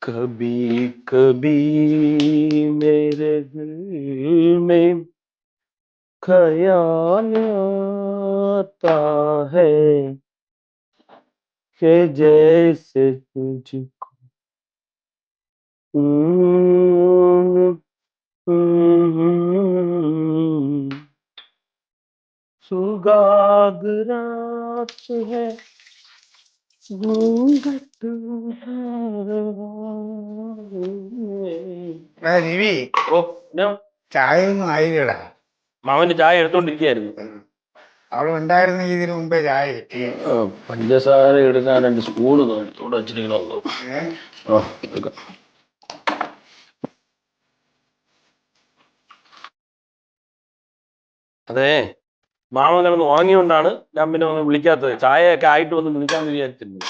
कभी कभी मेरे दिल में ख्याल आता है कि जैसे तुझको सुहाग रात है घूंघट രവി ഓ ഞാൻ ചായ ഒന്നും ആയില്ലടാ. മാമന്റെ ചായ എടുത്തോണ്ടിരിക്കുകയായിരുന്നു. അവിടെ ഉണ്ടായിരുന്ന ഇതിന് മുമ്പേ ചായ കിട്ടി. പഞ്ചസാര എടുക്കാൻ 2 സ്പൂണ് ഇവിടെ വെച്ചിരിക്കണോ? അതെ, മാമൻ കിടന്ന് ഉറങ്ങിയോണ്ടാണ് ഞാൻ പിന്നെ ഒന്ന് വിളിക്കാത്തത്. ചായയൊക്കെ ആയിട്ട് വന്ന് വിളിക്കാന്ന് വിചാരിച്ചിരുന്നു.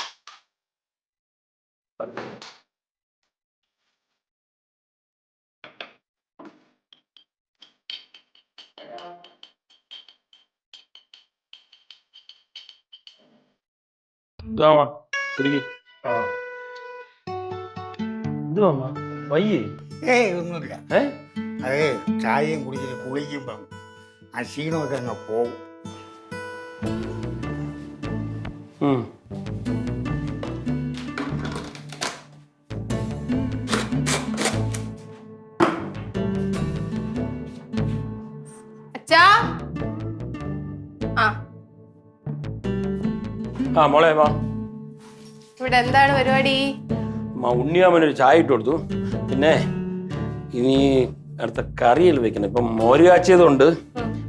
വയ്യേ? ഒന്നുമില്ല. അതെ, ചായയും കുടിച്ചിട്ട് കുളിക്കുമ്പം ആ ക്ഷീണമൊക്കെ അങ്ങ് പോകും. മോളെ വാ. ഇവിടെ എന്താണ് പരിപാടി? ഉണ്ണിയാമനൊരു ചായ ഇട്ട് കൊടുത്തു. പിന്നെ ഇനി അടുത്ത കറിയിൽ വെക്കണം. ഇപ്പം മോര് കാച്ചിയതുണ്ട്,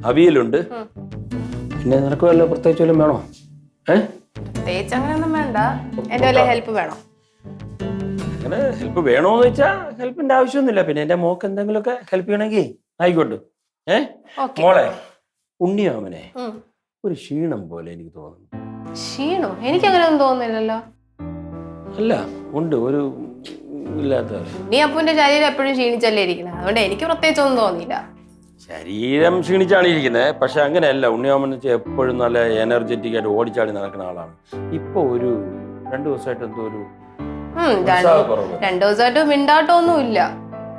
അവിയലുണ്ട്. പിന്നെ നിനക്ക് വല്ല പ്രത്യേകിച്ച് വല്ലതും വേണോ? പ്രത്യേകിച്ച് അങ്ങനെയൊന്നും വേണ്ട. എന്റെ വല്ല ഹെൽപ്പ് വേണോ? അങ്ങനെ ഹെൽപ്പ് വേണോന്ന് വെച്ചാൽ ഹെൽപ്പിന്റെ ആവശ്യമൊന്നുമില്ല. പിന്നെ എന്റെ മോക്ക് എന്തെങ്കിലുമൊക്കെ ഹെൽപ്പ് ചെയ്യണമെങ്കിൽ ആയിക്കോട്ടെ. മോളെ, ഉണ്ണിയാമനെ ഒരു ക്ഷീണം പോലെ എനിക്ക് തോന്നുന്നു. ക്ഷീണോ? എനിക്ക് അങ്ങനെയൊന്നും തോന്നുന്നില്ലല്ലോ. അല്ല, ഉണ്ട്, ഒരു ഇല്ലാത്ത. നീ അപ്പുവിന്റെ ശരീരം എപ്പോഴും ക്ഷീണിച്ചല്ലേ ഇരിക്കുന്നത്, അതുകൊണ്ട് എനിക്ക് പ്രത്യേകിച്ചൊന്നും തോന്നിയില്ല. ശരീരം ക്ഷീണിച്ചാണ് ഇരിക്കുന്നത്. പക്ഷെ അങ്ങനെയല്ല, ഉണ്ണിയാമൻ എപ്പോഴും നല്ല എനർജറ്റിക് ആയിട്ട് ഓടിച്ചാടി നടക്കുന്ന ആളാണ്. ഇപ്പൊ ഒരു 2 ദിവസമായിട്ട് എന്തോ ഒരു 2 ദിവസമായിട്ട് മിണ്ടാട്ടമൊന്നും ഇല്ല.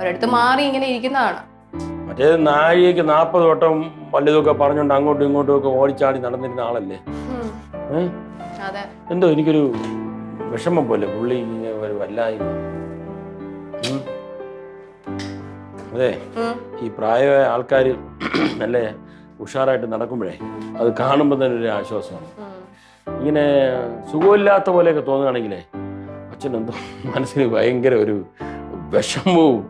ഒരിടത്ത് മാറി ഇങ്ങനെ ഇരിക്കുന്നതാണ്. മറ്റേ നാഴികക്ക് 40 വട്ടം വല്ലതൊക്കെ പറഞ്ഞോണ്ട് അങ്ങോട്ടും ഇങ്ങോട്ടും ഒക്കെ ഓടിച്ചാടി നടന്നിരുന്ന ആളല്ലേ. എന്തോ എനിക്കൊരു വിഷമം പോലെ പുള്ളി ഒരു വല്ലായി. അതെ, ഈ പ്രായമായ ആൾക്കാർ നല്ല ഉഷാറായിട്ട് നടക്കുമ്പോഴേ അത് കാണുമ്പോൾ തന്നെ ഒരു ആശ്വാസമാണ്. ഇങ്ങനെ സുഖമില്ലാത്ത പോലെയൊക്കെ തോന്നുകയാണെങ്കിലേ അച്ഛനെന്തോ മനസ്സിന് ഭയങ്കര ഒരു വിഷമവും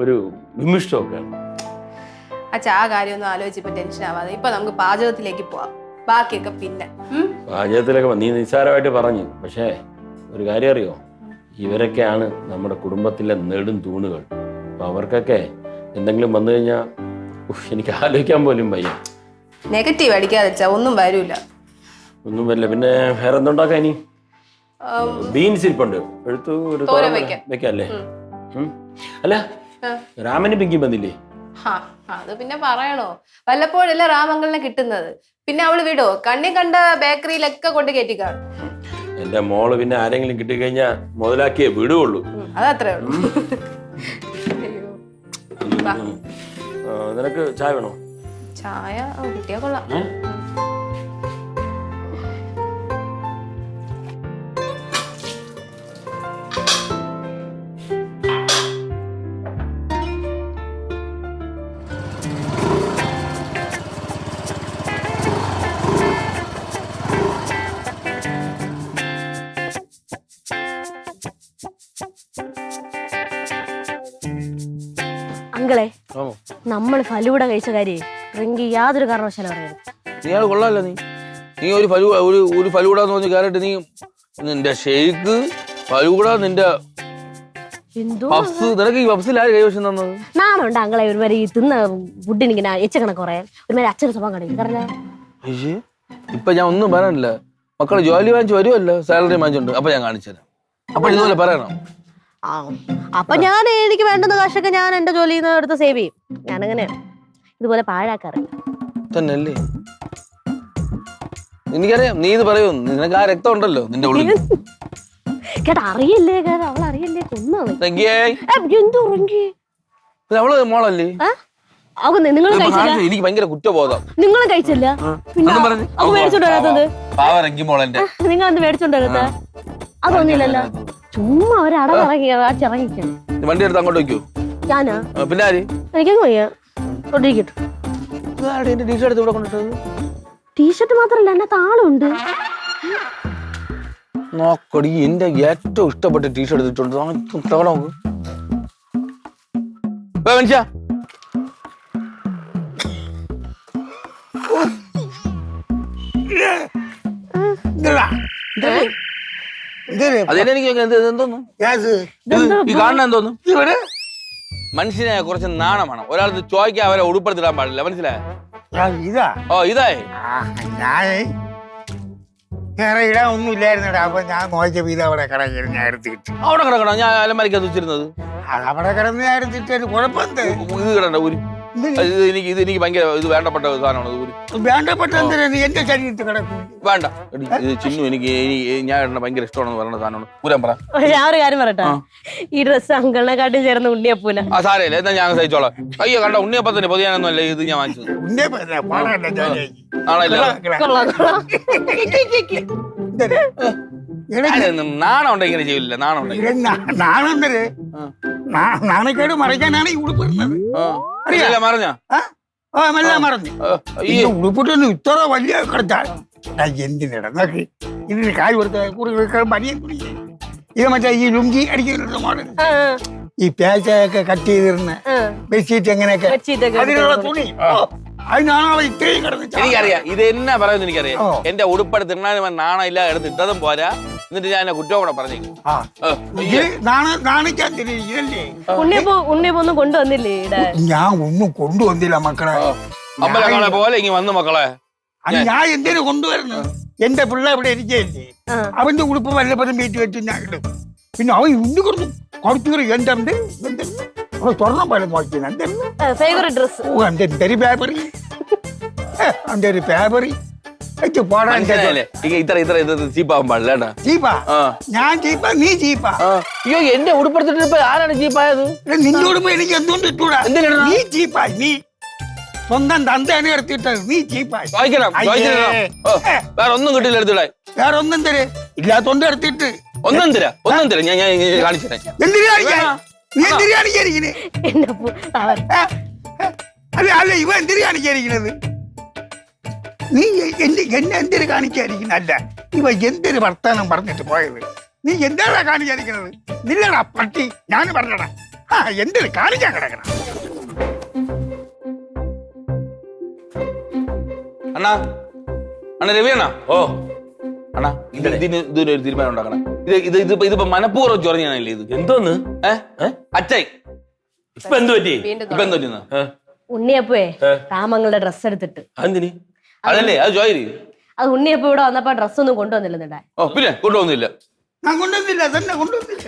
ഒരു വിമിഷ്ടമൊക്കെയാണ്. അച്ഛാ, ആ കാര്യമൊന്നും ആലോചിച്ചപ്പോ ടെൻഷൻ ആവാതെ ഇപ്പൊ നമുക്ക് പാചകത്തിലേക്ക് പോവാം. ബാക്കിയൊക്കെ പിന്നെ. പാചകത്തിലൊക്കെ നീ നിസ്സാരമായിട്ട് പറഞ്ഞു. പക്ഷേ ഒരു കാര്യം അറിയോ, ഇവരൊക്കെയാണ് നമ്മുടെ കുടുംബത്തിലെ നെടും തൂണുകൾ. അപ്പൊ അവർക്കൊക്കെ എന്തെങ്കിലും വന്നു കഴിഞ്ഞാൽ എനിക്ക് ആലോചിക്കാൻ പോലും വയ്യ. നെഗറ്റീവ് അടിക്കാതെ ഒന്നും വരൂല. ഒന്നും വരില്ല. പിന്നെ വേറെ എന്തുണ്ടാക്കാം? ഇനി ബീൻസ് ഇരിപ്പുണ്ട്, എടുത്തു ഒരു വെക്കല്ലേ? അല്ല, രാമന് പിങ്കി വന്നില്ലേ? അത് പിന്നെ പറയണോ, വല്ലപ്പോഴല്ല രാമങ്ങളിനെ കിട്ടുന്നത്. പിന്നെ അവള് വിടോ? കണ്ണി കണ്ട ബേക്കറിയിലൊക്കെ കൊണ്ട് കയറ്റിക്കാണും. എന്റെ മോള് പിന്നെ ആരെങ്കിലും കിട്ടിക്കഴിഞ്ഞാ മുതലാക്കിയേ വിടുകയുള്ളൂ. അതത്രേ ഉള്ളൂ. നിനക്ക് ചായ വേണോ? ചായ കിട്ടിയാ കൊള്ളാം. അങ്കളെ, നമ്മൾ ഫലൂഡ കഴിച്ച കാര്യം റിങ്കി യാതൊരു കാരണവശാലും അറിയരുത്. നീ അത് കൊള്ളാമല്ലോ. നീ ഒരു ഫലൂഡ എന്ന് പറഞ്ഞ് കയറിട്ട് നീ നിന്റെ ഷെയ്ക്ക് ഫലൂഡ നിന്റെ പഫ്സ്, നിനക്ക് ഈ പഫ്സിൽ ആര് കൈവശം തന്നത്? നാണുണ്ട് അങ്കളെ ഒരുമാതിരി ഈ തിന്ന ഫുഡിന് ഇങ്ങനെ എച്ചക്കണക്ക് കുറയാൻ ഒരുമാതിരി അച്ഛന് സ്വഭാവം കാണിക്കും. കാരണം ഇപ്പൊ ഞാൻ ഒന്നും പറയാനില്ല. മക്കള് ജോലി വാങ്ങിച്ച് വരുമല്ലോ, സാലറി വാങ്ങിച്ചുണ്ട്. അപ്പൊ ഞാൻ കാണിച്ചുതരാം. അപ്പൊ ഇതുപോലെ പറയണം. അപ്പൊ ഞാൻ എനിക്ക് വേണ്ടുന്ന കാശൊക്കെ ഞാൻ എന്റെ ജോലിയിൽ നിന്ന് എടുത്ത് സേവ് ചെയ്യും. ഞാനങ്ങനെ ഇതുപോലെ പാഴാക്കാറില്ല. തന്നെയല്ലേ? എനിക്കറിയാം നീ ഇത് പറയുമെന്ന്. നിനക്ക് ആ രക്തം ഉണ്ടല്ലോ നിന്റെ ഉള്ളിൽ. കേട്ടാ അറിയല്ലേ കേട്ടാ അവൾ അറിയല്ലേ കൊന്നാണ് റെങ്കിയേ എന്തോ റെങ്കി അവള് മോളല്ലേ അവ നിങ്ങൾ കഴിച്ചില്ല എനിക്ക് ഭയങ്കര കുറ്റബോധം നിങ്ങൾ കഴിച്ചില്ല പിന്നെ അവ മേടിച്ചോണ്ട് വരാത്തത് പാവ റെങ്കി മോളെന്റെ നിങ്ങൾ എന്ത് മേടിച്ചോണ്ട് വരാത്ത അതൊന്നുമില്ലല്ലോ ചുമ്മാ അവരടങ്ങിറങ്ങി അടിച്ചിറങ്ങിക്കണം വണ്ടി എടുത്ത് അങ്ങോട്ട് വെക്കൂ ഞാനാ പിന്നെ ആര് എനിക്കങ്ങ് വയ്യ കൊണ്ടിരിക്കട്ടെ എന്റെ ടീഷർട്ട് ഇവിടെ കൊണ്ടിട്ടത് ടീഷർട്ട് മാത്രല്ല എന്നെ താളുണ്ട് നോക്കടി എന്റെ ഏറ്റവും ഇഷ്ടപ്പെട്ട ടീഷർട്ട് ഇട്ടിട്ടുണ്ട് നോക്ക് മനുഷ്യ അതെനിക്ക് എന്തോന്നു ഈ കാണുന്ന എന്തോന്നു മനുഷ്യനെ കുറച്ച് നാണമാണ് ഒരാൾക്ക് ചോദിക്കാൻ അവരെ ഉടുപ്പെടുത്തിടാൻ പാടില്ല മനസ്സിലായോ ഇതാ ഓ ഇതായി ഞാൻ വേറെ ഇടാൻ ഒന്നും ഇല്ലായിരുന്നടാ. അപ്പൊ ഞാൻ നോക്കിയപ്പോ ഇത് അവിടെ കിടക്കി ഞാൻ എടുത്തിട്ട് അവിടെ കിടക്കണം ഞാൻ അലമാരിക്കകത്ത് വെച്ചിരുന്നത് അത് അവിടെ കിടന്ന് ഞാൻ എടുത്തിട്ട് കുഴപ്പമെന്ത് ഇത് കിടണ്ട ഊരി എനിക്ക് ഭയങ്കര ഇത് വേണ്ടപ്പെട്ട സാധനമാണ് ഊരി വേണ്ടപ്പെട്ട എന്തിനാ നീ എന്റെ ശരീരത്തിൽ കിടക്കും വേണ്ട എടി, ഇത് ചിന്നു എനിക്ക് ഞാൻ ഇടണ ഭയങ്കര ഇഷ്ടമാണെന്ന് പറയുന്ന സാധനമാണ് ഊരാൻ പറ ഞാൻ ഒരു കാര്യം പറയട്ടെ ഈ ഡ്രസ് അങ്കിളിനെക്കാട്ടും ചേർന്ന് ഉണ്ണിയപ്പൂന ആ സാരമില്ല എന്നാ ഞാൻ സഹിച്ചോളാം അയ്യോ കണ്ട ഉണ്ണിയപ്പത്തിന് പൊതിയാനൊന്നും അല്ല ഇത് ഞാൻ വാങ്ങിച്ചത് ഉന്നേ പാടല്ല ജോലിയാക്കി നാണം ഉണ്ടെങ്കിൽ ഇങ്ങനെ ചെയ്യില്ല നാണം ഉണ്ടെങ്കിൽ നാണെന്തര് നാണക്കേട് മറയ്ക്കാനാണ് ഈ ഉടുപ്പിടുന്നത് അറിയില്ല പറഞ്ഞ എല്ലാം മറന്നു ഉടുപ്പിട്ടൊന്നും ഇത്ര വലിയ കടത്താ എന്തിനിട നോക്കി ഇതിന് കായ് കൊടുത്ത പനിയെ കുടിക്കേ ഇത് മറ്റേ ഈ ലുങ്കി അടിക്കുന്ന മോഡൽ ഈ പേച്ചയൊക്കെ കട്ട് ചെയ്തിരുന്ന ബെഡ്ഷീറ്റ് എങ്ങനെയൊക്കെ അതിനുള്ള തുണി അതിനാണോ ഇത്രയും കിടന്ന് എനിക്കറിയാം ഇത് എന്നാ പറയുന്നത് എനിക്കറിയാം എന്റെ ഉടുപ്പെടുത്ത് തിണ്ണാനും നാണം ഇല്ല എടുത്ത് ഇട്ടതും പോരാ എന്നിട്ട് ഞാൻ എന്നെ കുറ്റം കൂടെ പറഞ്ഞേക്കും നാണിക്കാൻ തിരിയില്ലേ ഉണ്ണിയപ്പൊന്നും കൊണ്ടുവന്നില്ലേ ഞാൻ ഒന്നും കൊണ്ടുവന്നില്ല മക്കളെ അമ്പലങ്ങളെ പോലെ ഇങ്ങനെ വന്നു മക്കളെ അത് ഞാൻ എന്തിനു കൊണ്ടുവരുന്നു എന്റെ പിള്ള ഇവിടെ ഇരിക്കല്ലേ അവന്റെ ഉടുപ്പ് വല്ലപ്പോഴും വീട്ടിൽ വെച്ച് ഞാൻ ഇടും പിന്നെ അവൻ ഇന്ന് കൊടുത്തു കുറച്ചുകൂടി എന്തുണ്ട് സ്വർണ്ണം പോലെ നോക്കിയത് എന്തൊരു പേപ്പറി എന്റെ ഒരു പേപ്പറി ചീപ്പാവാൻ പാടില്ല ചീപ്പാ ഞാൻ ചീപ്പാ നീ ചീപ്പാ അയ്യോ എന്റെ ഉടുപ്പെടുത്തിട്ട് ആരാണ് ചീപ്പായത് നിന്റെ ഉടുപ്പ് എനിക്ക് എന്തുകൊണ്ട് ഇട്ടൂടാ നീ ചീപ്പാ നീ സ്വന്തം തന്തയാണ് എടുത്തിട്ടത് നീ ചീപ്പായി വേറെ ഒന്നും കിട്ടില്ല എടുത്തിടാൻ വേറെ ഒന്നും തരേ ഇല്ലാത്തോണ്ട് എടുത്തിട്ട് ഒന്നും തരാം ഞാൻ കാണിച്ചു തരാം നീ എന്തിനാ കാണിക്കാതിരിക്കണേ അല്ല ഇവ എന്തിനാ കാണിക്കാതിരിക്കണത് നീ എന്നെ എന്തിനു കാണിക്കാതിരിക്കുന്ന അല്ല ഇവ എന്തൊരു വർത്താനം പറഞ്ഞിട്ട് പോയത് നീ എന്താടാ കാണിക്കാതിരിക്കണത് നില്ലടാ പട്ടി ഞാൻ പറഞ്ഞടാ എന്തിനു കാണിക്കാൻ കിടക്കണം അണ്ണാ അണ്ണ രവിയണ്ണ ഓ അണ്ണാ ഇതിനൊരു തീരുമാനം ഉണ്ടാക്കണം ഇതിപ്പോ മനഃപൂർവ്വം ചൊറഞ്ഞാണല്ലേ ഇത് എന്തോന്ന് അച്ഛൻ ഇപ്പൊ എന്ത് പറ്റി ഇപ്പൊ എന്ത് പറ്റുന്ന ഉണ്ണിയപ്പേ രാമങ്ങളുടെ ഡ്രസ് എടുത്തിട്ട് അതല്ലേ അത് ചോരി അത് ഉണ്ണിയപ്പ ഇവിടെ വന്നപ്പോ ഡ്രസ് ഒന്നും കൊണ്ടുവന്നില്ല ഓ പിന്നെ കൊണ്ടുവന്നില്ല ഞാൻ കൊണ്ടുവന്നില്ല തന്നെ കൊണ്ടുവന്നില്ല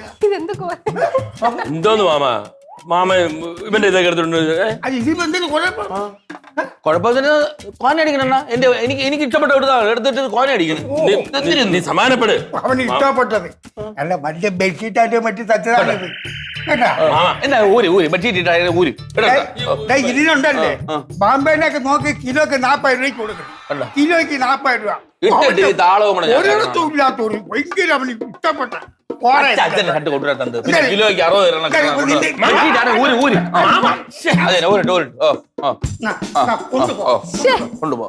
എന്തോന്ന് മാമ ഇവന്റെ ഇതൊക്കെ എടുത്തിട്ടുണ്ട് ഇതിപ്പോ എന്തെങ്കിലും കുഴപ്പം കുഴപ്പത്തിന് കോന അടിക്കണ എനിക്ക് ഇഷ്ടപ്പെട്ട എടുത്തിട്ട് കോന അടിക്കണം നീ സമാനപ്പെട് അവന് ഇഷ്ടപ്പെട്ടത് അല്ല മറ്റേ ബെഡ്ഷീറ്റായിട്ട് മറ്റു തച്ചതാണിത് കേട്ടാ എന്നാ ഊരി ബെഡ്ഷീറ്റ് ഊരി ഇതിനുണ്ടല്ലേ ബാംബേനൊക്കെ നോക്കി കിലോക്ക് 40 രൂപയ്ക്ക് കൊടുക്കണം കിലോയ്ക്ക് 40 രൂപ ഇട്ടിട്ട് താളവും ഒരിടത്തും ഇല്ലാത്തൊരു ഭയങ്കര അവന് ഇഷ്ടപ്പെട്ട കിലോയ്ക്ക് 60 കൊണ്ടുപോ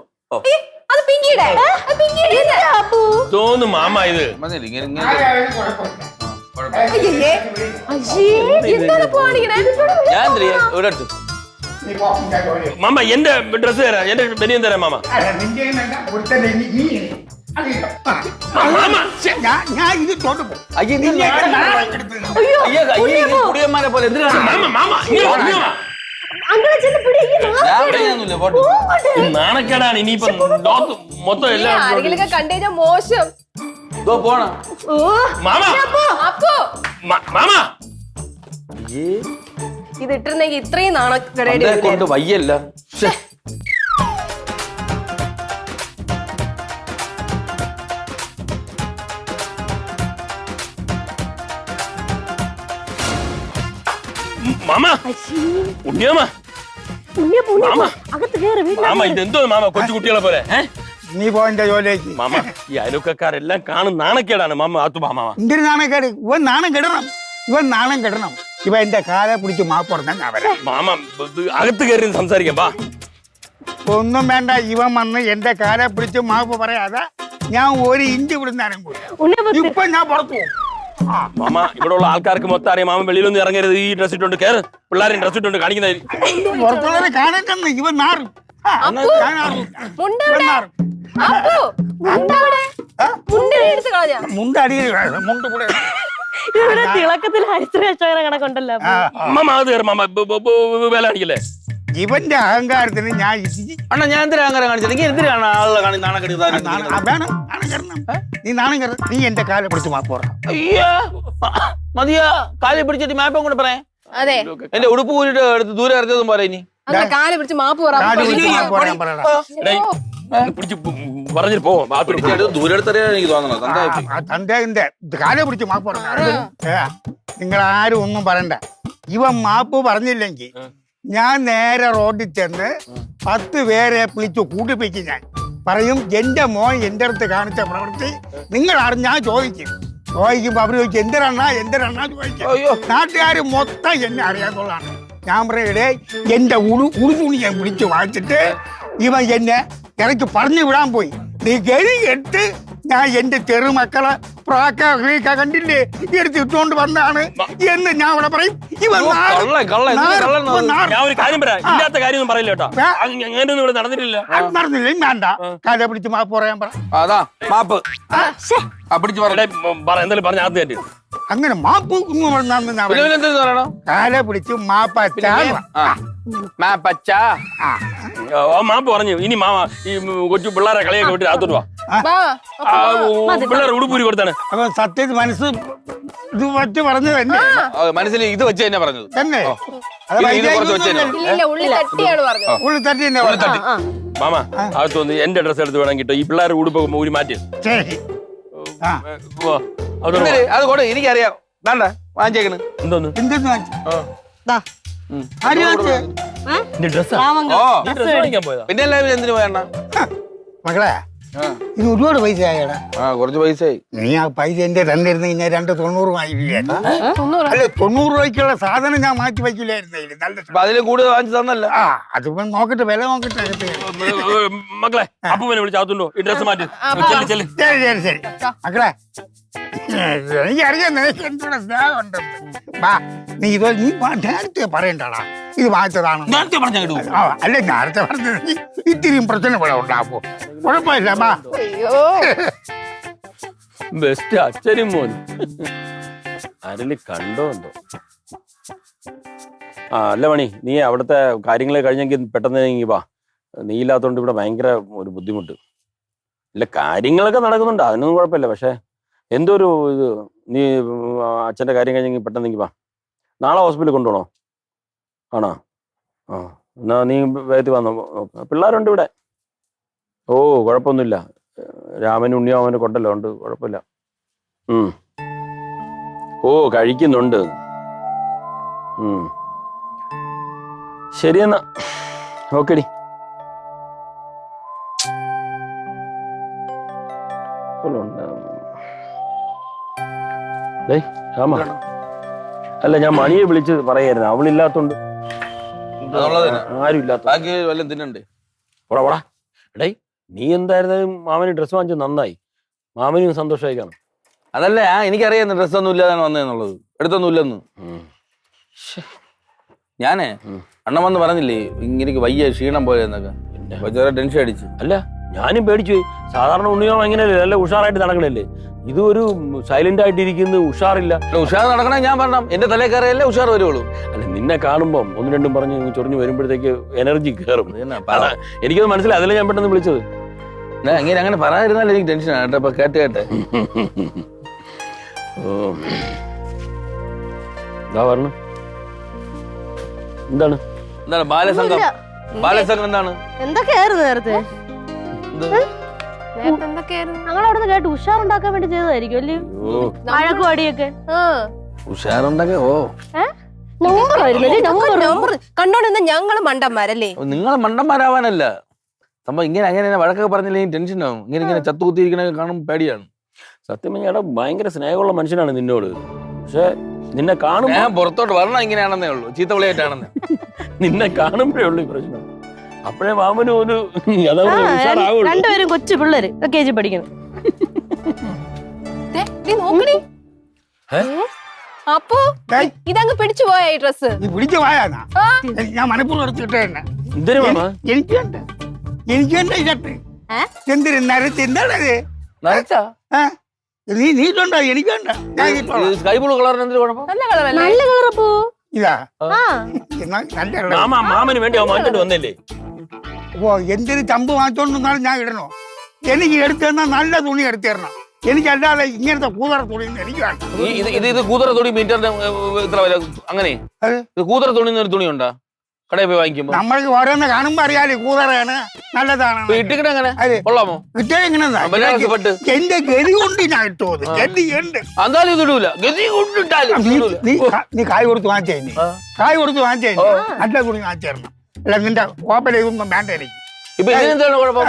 തോന്നു മാമ ഇത് ഞാൻ ഇവിടെ എടുത്തു മാമ എന്റെ ഡ്രസ് തരാം എന്റെ ബനിയൻ തരാം മാമ ഞാൻ ഇത് കുടിയന്മാരെ പോലെ നാണക്കേടാണ് ഇനിയിപ്പോ മൊത്തം എല്ലാം കണ്ടുകഴിഞ്ഞാൽ മോശം പോണ മാമ ഇത് ഇട്ടിരുന്നെങ്കിൽ ഇത്രയും നാണക്കേടേണ്ടി കൊണ്ട് വയ്യല്ല മാമ ഉണ്ണിയാമ മാമ അകത്ത് കയറി മാമ ഇതെന്തോ മാമ കൊച്ചു കുട്ടികളെ പോലെ നീ പോയിന്റെ ജോലിക്ക് മാമ ഈ അയൽവക്കക്കാരെല്ലാം കാണും നാണക്കേടാണ് മാമ അകത്ത് മാമ എന്തൊരു നാണക്കേട് ഇവൻ നാണം കെടണം ഇവ എന്റെ കാലെ പിടിച്ച് മാപ്പ് പറഞ്ഞാൽ ഞാൻ വരാം മാമ ഇത് അകത്ത് കയറി സംസാരിക്കാം വാ ഒന്നും വേണ്ട ഇവൻ വന്ന് എന്റെ കാലെ പിടിച്ച് മാപ്പ് പറയാതെ ഞാൻ ഒരു ഇഞ്ച് വിടുന്നാനും കൂടി ഇപ്പൊ ഞാൻ പുറത്തു പോകും മാമ ഇവിടെ ഉള്ള ആൾക്കാർക്ക് മൊത്തം അറിയാം മാമ വെളിയിലൊന്നും ഇറങ്ങരുത് ഈ ഡ്രസ് ഇട്ടുണ്ട് കയറ് പിള്ളേരും ഡ്രസ് ഇട്ടുണ്ട് കാണിക്കുന്നതായിരിക്കും പുറത്തുള്ളവരെ കാണട്ടെന്ന് ഇവൻ നാറും ഞാൻ നാറും. ഇവൻ നാറും. മുണ്ട് അടിയിൽ മുണ്ട് കൂടെ ഇവിടെ തിളക്കത്തിൽ ഹരിശ്രേഷ്ഠകര കണക്കുണ്ടല്ലോ മാമ അത് കയറും മാമ വില കാണിക്കല്ലേ ഇവന്റെ അഹങ്കാരത്തിന് ഞാൻ അണ്ണാ ഞാൻ എന്തിനാ അങ്ങനെ കാണിച്ചത് എനിക്ക് എന്തിനാണ് ആളുകളെ കാണി നാണം കെടുത്തി വേണം നാണം കെടണം നീ നാണം കെട നീ എന്റെ കാലെ പിടിച്ച് മാപ്പ് പറ അയ്യോ മതിയാ കാലിൽ പിടിച്ചിട്ട് മാപ്പം കൂടെ പറയാം അതെ എന്റെ ഉടുപ്പ് കൂടിയിട്ട് എടുത്ത് ദൂരെ ഇറങ്ങിയതും പറയാ ഇനി അന്ന് കാല് പിടിച്ച് മാപ്പ് കാല് പിടിച്ച് മാപ്പ് പറയാൻ പറയടാ പിടിച്ച് പറഞ്ഞിട്ട് പോവാം ബാത്റൂം ദൂരെ എടുത്തറിയാൻ എനിക്ക് തോന്നണം തന്റെ കാലെ പിടിച്ച് മാപ്പ് പറഞ്ഞ നിങ്ങൾ ആരും ഒന്നും പറയണ്ട ഇവൻ മാപ്പ് പറഞ്ഞില്ലെങ്കിൽ ഞാൻ നേരെ റോഡിൽ ചെന്ന് 10 പേരെ വിളിച്ചു കൂട്ടിപ്പിക്കും ഞാൻ പറയും എന്റെ മോൻ എന്റെ അടുത്ത് കാണിച്ച പ്രവൃത്തി നിങ്ങൾ അറിഞ്ഞാൽ ചോദിക്കുമ്പോ അവര് ചോദിക്കും എന്തിനാ ചോദിക്കും നാട്ടുകാർ മൊത്തം എന്നെ അറിയാന്നുള്ളതാണ് ഞാൻ പറയടേ എന്റെ ഉടുതുണി ഞാൻ പിടിച്ചു വാങ്ങിച്ചിട്ട് ഇവൻ എന്നെ ഇറക്കി പറഞ്ഞു വിടാൻ പോയി നീ ഗതി കെട്ട് ഞാൻ എന്റെ ചെറുമക്കളെ പ്രാക്ക കണ്ടില്ലേ എടുത്ത് ഇട്ടുകൊണ്ട് വന്നാണ് എന്ന് ഞാൻ അവിടെ പറയും ഞാൻ ഒരു കാര്യം പറയാം ഇല്ലാത്ത കാര്യമൊന്നും പറയില്ല കേട്ടോ അങ്ങനെയൊന്നും ഇവിടെ നടന്നിട്ടില്ല നടന്നില്ല വേണ്ട കാലെ പിടിച്ച് മാപ്പ് പറയാൻ പറ അതാ മാപ്പ് പിടിച്ച് എന്തായാലും പറഞ്ഞ ആദ്യം കേട്ടു അങ്ങനെ മാപ്പ് പറയണോ കാലെ പിടിച്ച് മാപ്പച്ചാ മാപ്പ് പറഞ്ഞു ഇനി മാമ ഈ കൊച്ചു പിള്ളേരെ കളിയൊക്കെ വിട്ട് അകത്തോട്ട് വാ പിള്ളേരെ ഉടുപ്പൂരി കൊടുത്താണ് അപ്പൊ സത്യത്തിൽ മനസ്സ് ഇത് വച്ച് പറഞ്ഞു തന്നെ മനസ്സിൽ ഇത് വെച്ച് തന്നെ പറഞ്ഞത് തന്നെ ഉള്ളി തട്ടി തന്നെ മാമ അകത്ത് വന്ന് എന്റെ ഡ്രസ് എടുത്ത് വേണം കിട്ടോ ഈ പിള്ളേരെ ഉടുപ്പ് ഊരി മാറ്റി ശരി അത് കൂടെ എനിക്കറിയാം വേണ്ട വാങ്ങിച്ചേക്കണ് എന്തോന്ന് എന്തെന്ന് പിന്നെ എല്ലാവരും എന്തിനു പോയണ്ണ മകളെ ഇത് ഒരുപാട് പൈസ ആയടാ കുറച്ച് പൈസയായി നീ ആ പൈസ എന്റെ തന്നിരുന്നു കഴിഞ്ഞാൽ 290 ആയില്ലേ അല്ലെ 90 രൂപയ്ക്കുള്ള സാധനം ഞാൻ മാറ്റി വയ്ക്കില്ലായിരുന്നു നല്ല അതിലും കൂടുതൽ വാങ്ങിച്ചു തന്നല്ല അതിപ്പോ നോക്കട്ടെ വില നോക്കട്ടെ മക്കളെ അപ്പൂനെ വിളിച്ച് അകത്തുണ്ടോ ഈ ഡ്രസ് മാറ്റി ശരി ശരി ശരി മക്കളെ എനിക്കറിയാം നിനക്ക് എന്തുകൂടെ സ്നേഹം ഉണ്ടെന്ന് വാ നീ നീ നേരത്തെ പറയണ്ടാടാ ഇത് വാങ്ങിച്ചതാണ് അല്ലെ നേരത്തെ പറഞ്ഞത് ഇത്തിരിയും പ്രശ്നം ഇവിടെ ഉണ്ടാകുമോ കുഴപ്പമില്ല വാ ബെസ്റ്റ് അച്ഛനും മോനും ആരെങ്കിലും കണ്ടോ എന്തോ അല്ല മണി നീ അവിടുത്തെ കാര്യങ്ങളെ കഴിഞ്ഞെങ്കിൽ പെട്ടെന്ന് നീ വാ നീ ഇല്ലാത്തതുകൊണ്ട് ഇവിടെ ഭയങ്കര ഒരു ബുദ്ധിമുട്ട് ഇല്ല കാര്യങ്ങളൊക്കെ നടക്കുന്നുണ്ട് അതിനൊന്നും കുഴപ്പമില്ല പക്ഷെ എന്തോ ഒരു ഇത് നീ അച്ഛൻ്റെ കാര്യം കഴിഞ്ഞെങ്കിൽ പെട്ടെന്ന് നീ വാ നാളെ ഹോസ്പിറ്റലിൽ കൊണ്ടുപോകണോ ആണോ എന്നാ നീ വേഗത്തിൽ വന്നോ പിള്ളേരുണ്ട് ഇവിടെ ഓ കുഴപ്പമൊന്നുമില്ല രാമനും ഉണ്ണിയോ അവനെ കൊണ്ടല്ലോ ഉണ്ട് കുഴപ്പമില്ല ഓ കഴിക്കുന്നുണ്ട് ശരിയെന്നാ ഓക്കെടി രാമ അല്ല ഞാൻ മണിയെ വിളിച്ച് പറയായിരുന്നു അവളില്ലാത്തോണ്ട് ആരും ഇല്ലാത്ത പോടാ എടേ നീ എന്തായിരുന്നാലും മാമന് ഡ്രസ്സ് വാങ്ങിച്ചു നന്നായി മാമനും സന്തോഷമായി കാണും അതല്ല എനിക്കറിയാം ഡ്രസ്സൊന്നും ഇല്ലാതാണ് വന്നതെന്നുള്ളത് എടുത്തൊന്നും ഞാനേ അണ്ണൻ വന്ന് പറഞ്ഞില്ലേ ഇങ്ങനെ വയ്യ ക്ഷീണം പോലെ എന്നൊക്കെ ടെൻഷൻ അടിച്ച് അല്ല ഞാനും പേടിച്ചു സാധാരണ ഉണ്ണിയോ എങ്ങനെയല്ലേ നല്ല ഉഷാറായിട്ട് നടക്കണല്ലേ ഇത് ഒരു സൈലന്റ് ആയിട്ടിരിക്കുന്നു ഉഷാറില്ല ഉഷാർ നടക്കണേ ഞാൻ പറഞ്ഞാൽ എന്റെ തലേ കയറിയല്ലേ ഉഷാർ വരുള്ളൂ അല്ല നിന്നെ കാണുമ്പം ഒന്നും രണ്ടും പറഞ്ഞ് ചൊറിഞ്ഞു വരുമ്പോഴത്തേക്ക് എനർജി കയറും എനിക്കത് മനസ്സിലായി അതല്ലേ ഞാൻ പെട്ടെന്ന് വിളിച്ചത് അങ്ങനെ പറയാതിരുന്നാൽ എനിക്ക് ടെൻഷനാണ് കേട്ടോ കേട്ട് പറഞ്ഞു എന്താണ് ബാലസംഘം എന്താണ് എന്തൊക്കെയായിരുന്നു നേരത്തെ ഞങ്ങളവിടുന്ന് കേട്ട് ഉഷാറുണ്ടാക്കാൻ വേണ്ടി ചെയ്തതായിരിക്കും അല്ലേ വഴക്കും അടിയൊക്കെ ഉഷാറുണ്ടാക്കേ നമ്പർ കണ്ടോണ്ടിരുന്ന ഞങ്ങള് മണ്ടന്മാരല്ലേ? നിങ്ങൾ മണ്ടന്മാരാവാനല്ല, സംഭവം ഇങ്ങനെ അങ്ങനെ വഴക്കൊക്കെ പറഞ്ഞില്ലെങ്കിൽ ടെൻഷൻ ആവും. ഇങ്ങനെ ചത്തുകുത്തിയിരിക്കണ കാണുമ്പോൾ പേടിയാണ്. സത്യം പറഞ്ഞാൽ ഭയങ്കര സ്നേഹമുള്ള മനുഷ്യനാണ് നിന്നോട്. പക്ഷെ നിന്നെ കാണുമ്പോ ഞാൻ പുറത്തോട്ട് വരണം ഇങ്ങനെയാണെന്നേ ഉള്ളൂ, ചീത്ത വിളിയായിട്ടാണെന്ന്. നിന്നെ കാണുമ്പോഴേ ഉള്ളൂ ഈ പ്രശ്നം. അപ്പോഴേ മാമനും ഒരു ഉഷാറാവുള്ളൂ. രണ്ടുപേരും കൊച്ചു പിള്ളേര് KG പഠിക്കണം. നോക്കണേ അപ്പോ ഇതങ്ങ് പിടിച്ചു പോയ ഈ ഡ്രസ്. നീ പിടിച്ചു പോയാന്നാ? ഞാൻ മനപ്പൂർവ്വം എടുത്തിട്ടേ തന്നെ. എന്തിനു മാമ? എനിക്ക് വേണ്ട ഇതട്ട്. എന്തിനു നരത്ത്? എന്താണത്? നരച്ചാ നീ ഇട്ടുണ്ടോ? എനിക്ക് വേണ്ട. സ്കൈ ബ്ലൂ കളറിന് എന്തൊരു കുഴപ്പം? നല്ല കളറല്ലേ? നല്ല കളറപ്പോ ഇതാ നല്ല മാമന് വേണ്ടി അവൻ മാറ്റിട്ട് വന്നല്ലേ? ഓ എന്തിനു ചമ്പ് വാങ്ങിച്ചോണ്ടെന്നാലും ഞാൻ ഇടണോ? എനിക്ക് എടുത്തു തന്നാ നല്ല തുണി എടുത്തു തരണം. എനിക്കല്ലാതെ ഇങ്ങനത്തെ കൂതറ തുണി എനിക്ക് വേണ്ട. ഇത് കൂതറ തുണി മീറ്ററിന് ഇത്ര വില അങ്ങനെ? ഇത് കൂതറ തുണി ഒരു തുണി ഉണ്ടാ കടയിൽ പോയി വാങ്ങിക്കുമ്പോ? നമ്മൾക്ക് ഓരോന്ന് കാണുമ്പോ അറിയാലേ കൂതറയാണ് നല്ലതാണ്. ഇട്ടിക്കണ എങ്ങനെ കൊള്ളാമോ? കിട്ടിയ എങ്ങനെ എന്റെ ഗതി കൊണ്ട് ഞാൻ ഇട്ടോത്. ഗതി ഉണ്ട്. എന്തായാലും ഇത് ഇടൂല. ഗതി കൊണ്ടിട്ടാലും നീ കായ് കൊടുത്ത് വാങ്ങിച്ചേ. കായ് കൊടുത്ത് വാങ്ങിച്ചേ നല്ല തുണി വാങ്ങിച്ചു തരണം. അല്ല നിന്റെ ഓപ്പല ഇതൊന്നും വേണ്ട എനിക്ക്. ഇപ്പൊ ഇതിനെന്താണ് കുഴപ്പം?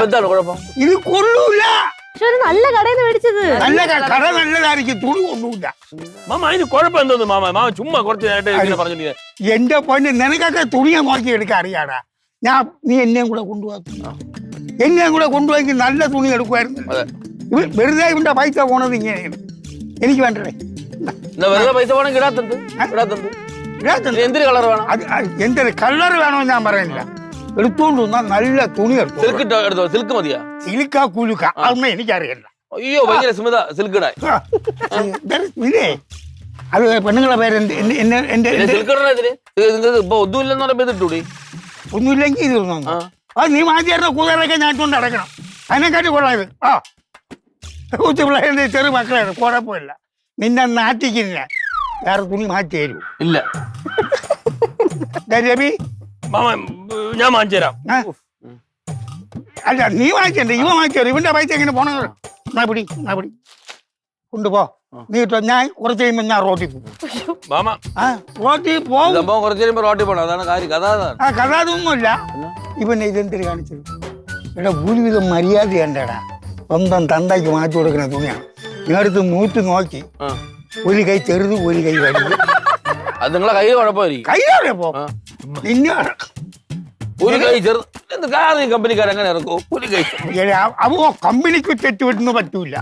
എന്താണ് കുഴപ്പം? ഇത് കൊള്ളൂല. പക്ഷെ ഒരു നല്ല കടയിൽ നിന്ന് മേടിച്ചത്. നല്ല കട നല്ലതായിരിക്കും, തുണി കൊള്ളൂല. മാമ അതിന് കുഴപ്പം എന്തോന്നു മാമ? മാമ ചുമ്മാ കുറച്ച് നേരത്തെ പറഞ്ഞു. എന്റെ പൊന്ന് നിനക്കൊക്കെ തുണിയെ നോക്കി എടുക്കാൻ അറിയാടാ. നീ എന്നെയും കൂടെ കൊണ്ടുപോകാ. എന്നെയും കൂടെ കൊണ്ടുപോയി നല്ല തുണി എടുക്കുമായിരുന്നു. വെറുതെ ഇവന്റെ പൈസ പോണത് ഇങ്ങനെയാണ്. എനിക്ക് വേണ്ടേ? വെറുതെ പൈസ പോണെങ്കിൽ ഇടാത്തുണ്ട്. എന്തൊരു കളർ വേണം? എന്തൊരു കളർ വേണമെന്ന് ഞാൻ പറയുന്നില്ല. എടുത്തോണ്ട് വന്നാ നല്ല തുണി എടുത്തു. എടുത്തോ. സിൽക്ക് മതിയാ? സിൽക്കാ കുലുക്ക അതൊന്നും എനിക്കറിയില്ല. അയ്യോ ഭയങ്കര സ്മിത സിൽക്ക് ഇടാൻ. ഇതേ അത് പെണ്ണുങ്ങളെ പേര് സിൽക്ക് ഇടണ ഇപ്പൊ ഒന്നുമില്ലെന്ന് പറയുമ്പോ ഇതിട്ടൂടി. ഒന്നുമില്ലെങ്കിൽ ഇത് അത് നീ മാറ്റി തരുന്ന കൂതറൊക്കെ ഞാൻ കൊണ്ട് അടക്കണം. അതിനെക്കാട്ടി കൊള്ളായത്. കൊച്ചു പിള്ളേരുടെ ചെറു മക്കളാണ്, കുഴപ്പമില്ല. നിന്നെ നാട്ടിക്കില്ല. വേറെ തുണി മാറ്റി തരൂ? ഇല്ല. രവി മാമ ഞാൻ വാങ്ങിച്ചു തരാം. അല്ല നീ വാങ്ങിച്ചേ, ഇവ വാങ്ങിച്ചു തരും. ഇവന്റെ പൈസ എങ്ങനെ പോണ? പിടി കൊണ്ടുപോ. നീ ഇട്ടോ. ഞാൻ കുറച്ച് കഴിയുമ്പോ ഞാൻ റോട്ടിൽ പോകും. മാമ റോട്ടിൽ പോകും. സംഭവം കുറച്ച് കഴിയുമ്പോ റോട്ടിൽ പോകണം. അതാണ് കാര്യം. കഥ കഥ അതൊന്നുമില്ല. ഇവനെ ഇതെന്തിന് കാണിച്ചത്? എടാ ഭൂരിവിധം മര്യാദ കണ്ടടാ. സ്വന്തം തന്തയ്ക്ക് മാറ്റി കൊടുക്കുന്ന തുണിയാണ്. നിങ്ങളടുത്ത് നൂറ്റ് നോക്കി ഒരു കൈ ചെറുത് ഒരു കൈ വലുത്. അത് നിങ്ങളെ കയ്യിൽ കുഴപ്പമായിരിക്കും. കൈയോടെ പോ. നിന്നെ ഒരു കൈ ചെറുത് കമ്പനിക്കാർ അങ്ങനെ ഇറക്കും. ഒരു കൈ അവ കമ്പനിക്ക് തെറ്റുവിട്ടുന്ന പറ്റൂല.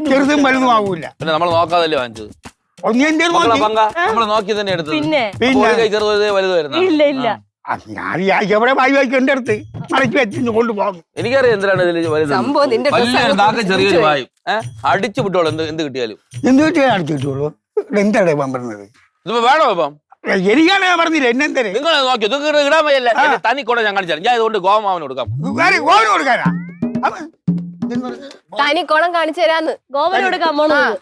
ചെറുതും വലുതും ആവൂല. പിന്നെ നമ്മൾ നോക്കാതല്ലേ വാങ്ങിച്ചത്. നമ്മള് നോക്കി തന്നെ എടുത്തത്. പിന്നെ ഒരു കൈ ചെറുത് വലുത് വരുന്നത്. ഇല്ല ഇല്ല. ഞാൻ എവിടെ വായി വായിക്കും എന്റെ അടുത്ത് മടക്കി വെച്ചു കൊണ്ടുപോകും. എനിക്കറിയാം എന്തിനാണ് ഇതിൽ വലുത്. വലിയൊരു ദാക്കം ചെറിയൊരു വായും അടിച്ചു വിട്ടോളൂ. എന്ത് കിട്ടിയാലും. എന്ത് കിട്ടിയാൽ അടിച്ചു കിട്ടുള്ളൂ? എന്താണ് ഇപ്പം പറഞ്ഞത്? ഇതിപ്പോ വേണോ ഇപ്പം? എനിക്കാണ് ഞാൻ പറഞ്ഞില്ല. എന്നെന്തേ നിങ്ങൾ നോക്കി ഇടാൻ വയ്യല്ല. തനി കൂടെ ഞാൻ കാണിച്ചു ഞാൻ ഇതുകൊണ്ട് ഗോമാവന് കൊടുക്കാം. ഗോവന് കൊടുക്കാനാ? തനി കുളം കാണിച്ചു തരാന്ന്. ഗോവന് കൊടുക്കാൻ പോണത്.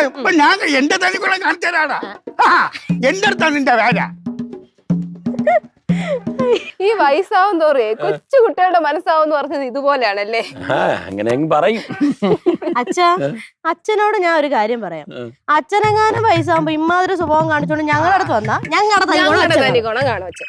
ഇപ്പൊ ഞാൻ എന്റെ തനിക്കുളം കാണിച്ചു തരാടാ. എന്റെ അടുത്താണ് നിന്റെ വേല. ഈ വയസ്സാവും തോറേ കൊച്ചു കുട്ടികളുടെ മനസ്സാവെന്ന് പറഞ്ഞത് ഇതുപോലെയാണല്ലേ? അങ്ങനെ പറയും. അച്ഛനോട് ഞാൻ ഒരു കാര്യം പറയാം. അച്ഛനെങ്ങാനും വയസ്സാകുമ്പോ ഇമ്മാതിരി സ്വഭാവം കാണിച്ചോണ്ട് ഞങ്ങളുടെ അടുത്ത് വന്നാ ഞങ്ങളുടെ തനി കുളം കാണുവച്ച.